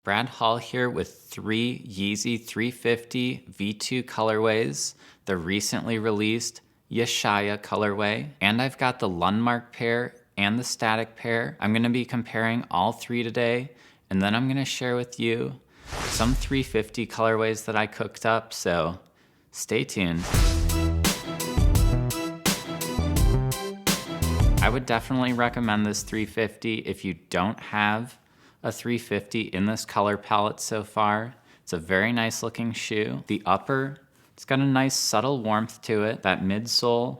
Brad Hall here with 3 Yeezy 350 V2 colorways, the recently released Yeshaya colorway, and I've got the Lundmark pair and the static pair. I'm going to be comparing all 3 today, and then I'm going to share with you some 350 colorways that I cooked up, so stay tuned. I would definitely recommend this 350 if you don't have a 350 in this color palette so far. It's a very nice looking shoe. The upper, it's got a nice subtle warmth to it. That midsole,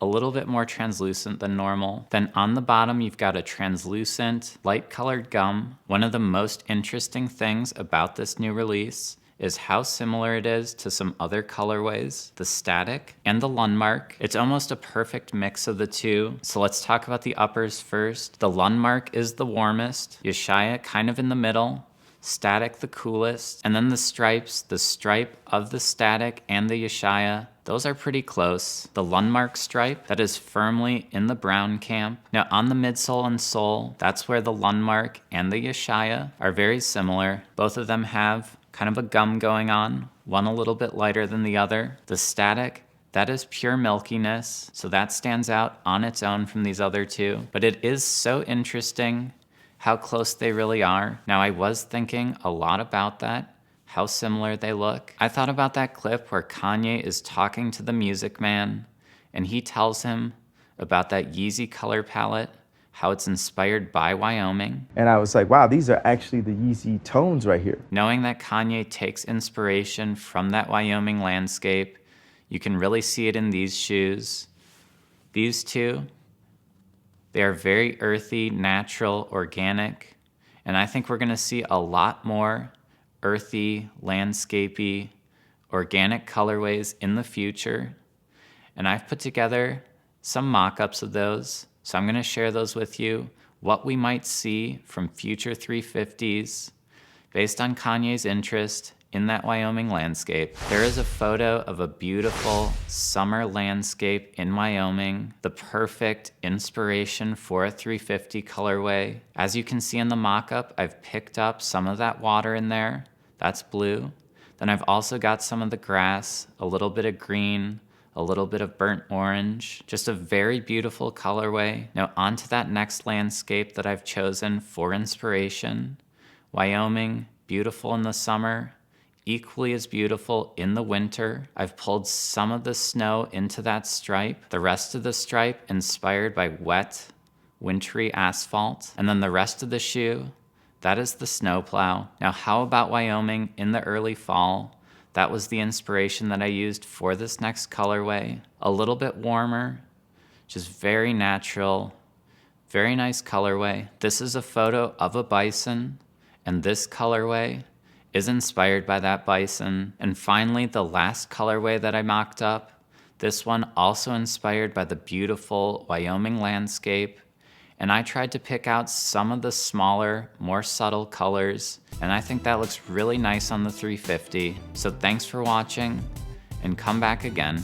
a little bit more translucent than normal. Then on the bottom, you've got a translucent, light colored gum. One of the most interesting things about this new release is how similar it is to some other colorways, the static and the Lundmark. It's almost a perfect mix of the two. So let's talk about the uppers first. The Lundmark is the warmest, Yeshaya kind of in the middle, static the coolest, and then the stripes, the stripe of the static and the Yeshaya, those are pretty close. The Lundmark stripe, that is firmly in the brown camp. Now on the midsole and sole, that's where the Lundmark and the Yeshaya are very similar. Both of them have kind of a gum going on, one a little bit lighter than the other. The static, that is pure milkiness, so that stands out on its own from these other two. But it is so interesting how close they really are. Now I was thinking a lot about that, how similar they look. I thought about that clip where Kanye is talking to the Music Man, and he tells him about that Yeezy color palette, how it's inspired by Wyoming. And I was like, wow, these are actually the Yeezy tones right here. Knowing that Kanye takes inspiration from that Wyoming landscape, you can really see it in these shoes. These two, they are very earthy, natural, organic, and I think we're gonna see a lot more earthy, landscapey, organic colorways in the future. And I've put together some mock-ups of those. So I'm going to share those with you, what we might see from future 350s based on Kanye's interest in that Wyoming landscape. There is a photo of a beautiful summer landscape in Wyoming, the perfect inspiration for a 350 colorway. As you can see in the mock-up, I've picked up some of that water in there. That's blue. Then I've also got some of the grass, a little bit of green, a little bit of burnt orange, just a very beautiful colorway. Now onto that next landscape that I've chosen for inspiration. Wyoming, beautiful in the summer, equally as beautiful in the winter. I've pulled some of the snow into that stripe, the rest of the stripe inspired by wet, wintry asphalt, and then the rest of the shoe, that is the snowplow. Now how about Wyoming in the early fall? That was the inspiration that I used for this next colorway. A little bit warmer, just very natural, very nice colorway. This is a photo of a bison, and this colorway is inspired by that bison. And finally, the last colorway that I mocked up, this one also inspired by the beautiful Wyoming landscape. And I tried to pick out some of the smaller, more subtle colors, and I think that looks really nice on the 350. So thanks for watching, and come back again.